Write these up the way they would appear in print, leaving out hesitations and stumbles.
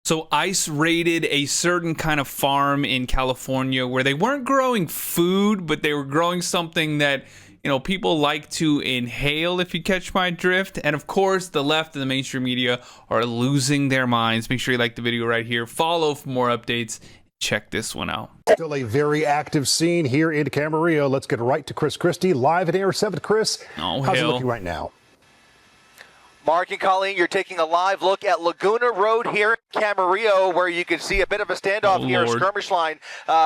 So ICE raided a certain kind of farm in California where they weren't growing food, but they were growing something that, people like to inhale, if you catch my drift. And of course, the left and the mainstream media are losing their minds. Make sure you like the video right here. Follow for more updates. Check this one out. Still a very active scene here in Camarillo. Let's get right to Chris Christie, live at Air 7. Chris, how's it looking right now? Mark and Colleen, you're taking a live look at Laguna Road here in Camarillo, where you can see a bit of a standoff here, a skirmish line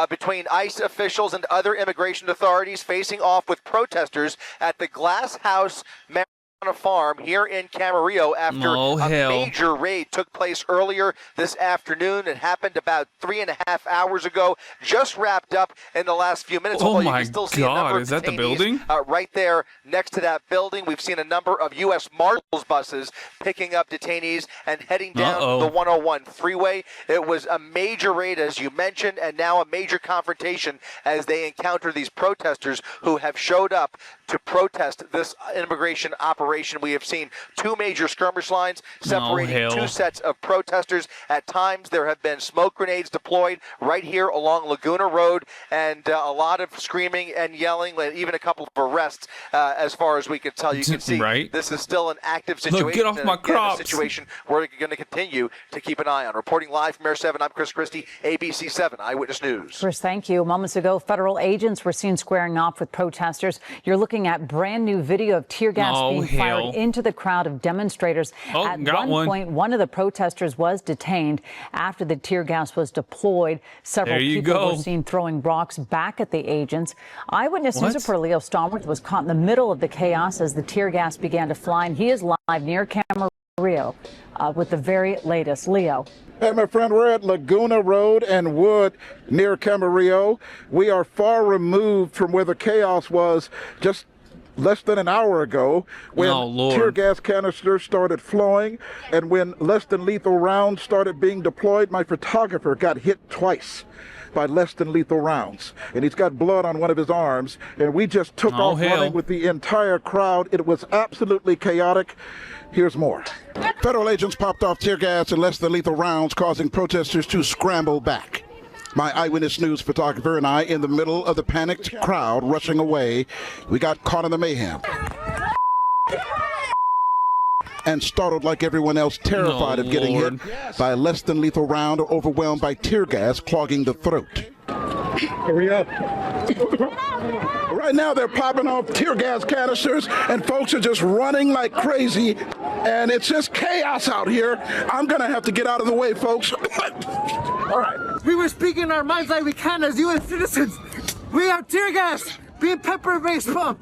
between ICE officials and other immigration authorities facing off with protesters at the Glass House farm here in Camarillo after a major raid took place earlier this afternoon. It happened about 3.5 hours ago, just wrapped up in the last few minutes. Oh my you can still see a number of is that the building? Right there next to that building. We've seen a number of U.S. Marshals buses picking up detainees and heading down the 101 freeway. It was a major raid, as you mentioned, and now a major confrontation as they encounter these protesters who have showed up to protest this immigration operation. We have seen two major skirmish lines separating two sets of protesters. At times, there have been smoke grenades deployed right here along Laguna Road, and a lot of screaming and yelling, even a couple of arrests, as far as we can tell. You can see this is still an active situation. Look, get off my crops. A situation we're going to continue to keep an eye on. Reporting live from Air 7, I'm Chris Christie, ABC 7 Eyewitness News. Chris, thank you. Moments ago, federal agents were seen squaring off with protesters. You're looking at brand new video of tear gas being fired into the crowd of demonstrators. At one point, one of the protesters was detained after the tear gas was deployed. Several people were seen throwing rocks back at the agents. Eyewitness News reporter Leo Stallworth was caught in the middle of the chaos as the tear gas began to fly, and he is live near Camarillo with the very latest. Leo. Hey, my friend, we're at Laguna Road and Wood near Camarillo. We are far removed from where the chaos was just less than an hour ago when tear gas canisters started flowing and when less than lethal rounds started being deployed. My photographer got hit twice by less than lethal rounds, and he's got blood on one of his arms, and we just took off running with the entire crowd. It was absolutely chaotic. Here's more. Federal agents popped off tear gas and less than lethal rounds, causing protesters to scramble back. My Eyewitness News photographer and I in the middle of the panicked crowd rushing away. We got caught in the mayhem. And startled like everyone else, terrified of getting hit by a less than lethal round or overwhelmed by tear gas clogging the throat. Hurry up. Right now they're popping off tear gas canisters and folks are just running like crazy, and it's just chaos out here. I'm gonna have to get out of the way, folks. All right. We were speaking our minds like we can as U.S. citizens. We have tear gas, being pepper baseball.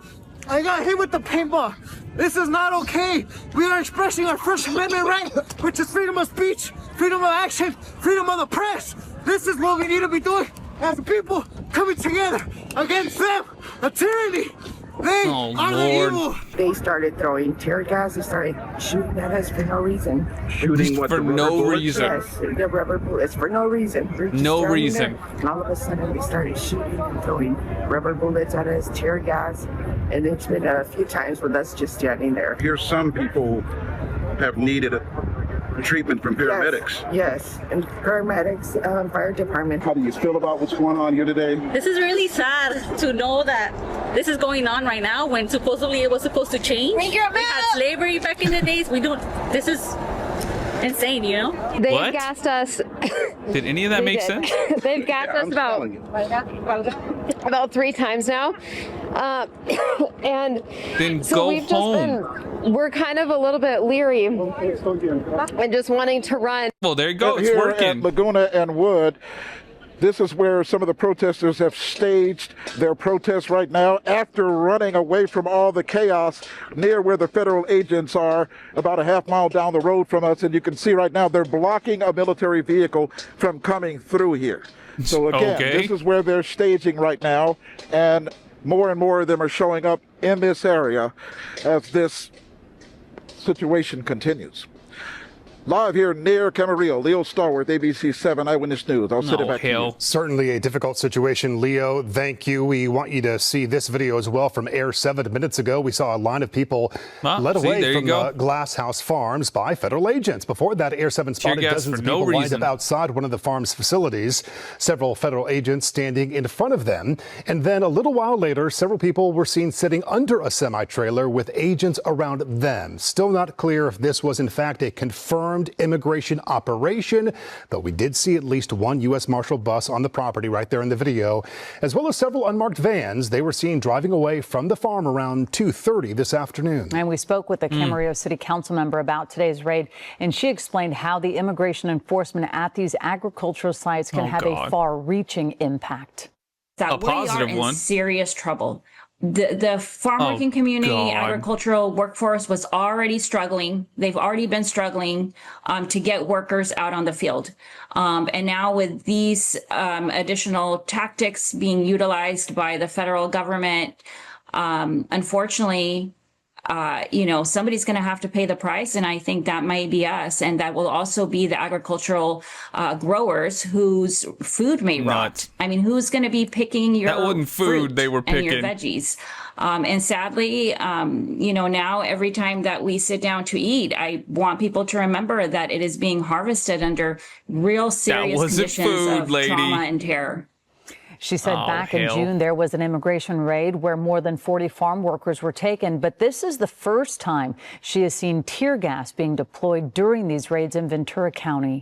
I got hit with the paintball. This is not okay. We are expressing our First Amendment right, which is freedom of speech, freedom of action, freedom of the press. This is what we need to be doing as a people coming together against them, a tyranny. They are the evil. They started throwing tear gas. They started shooting at us for no reason. Shooting what, for no reason? Yes, the rubber bullets for no reason. No reason. And all of a sudden, they started shooting and throwing rubber bullets at us, tear gas. And it's been a few times with us just standing there. Here, some people have needed treatment from paramedics. Yes, and paramedics, fire department. How do you feel about what's going on here today? This is really sad to know that this is going on right now when supposedly it was supposed to change. We had slavery back in the days. This is insane, you know? They gassed us. Did any of that make sense? They've gassed us about 3 times now. And then so we've just we're kind of a little bit leery and just wanting to run. Well, there you go. It's here working. At Laguna and Wood, this is where some of the protesters have staged their protests right now after running away from all the chaos near where the federal agents are, about a half mile down the road from us. And you can see right now they're blocking a military vehicle from coming through here. So again, this is where they're staging right now. And more of them are showing up in this area as this situation continues. Live here near Camarillo, Leo Starworth, ABC 7 Eyewitness News. I'll send it back to you. Certainly a difficult situation, Leo. Thank you. We want you to see this video as well from Air 7 minutes ago. We saw a line of people led away from Glass House Farms by federal agents. Before that, Air 7 spotted dozens of people lined up outside one of the farm's facilities, several federal agents standing in front of them. And then a little while later, several people were seen sitting under a semi-trailer with agents around them. Still not clear if this was in fact a confirmed immigration operation, but we did see at least one U.S. Marshal bus on the property right there in the video, as well as several unmarked vans. They were seen driving away from the farm around 2:30 this afternoon. And we spoke with a Camarillo City Council member about today's raid, and she explained how the immigration enforcement at these agricultural sites can have a far-reaching impact. That we are in serious trouble. The farm working community, agricultural workforce was already struggling. They've already been struggling to get workers out on the field. And now with these additional tactics being utilized by the federal government, unfortunately, somebody's going to have to pay the price. And I think that might be us. And that will also be the agricultural growers whose food may rot. I mean, who's going to be picking your food they were picking and your veggies? And sadly, now every time that we sit down to eat, I want people to remember that it is being harvested under real serious conditions of trauma and terror. She said back in June, there was an immigration raid where more than 40 farm workers were taken. But this is the first time she has seen tear gas being deployed during these raids in Ventura County.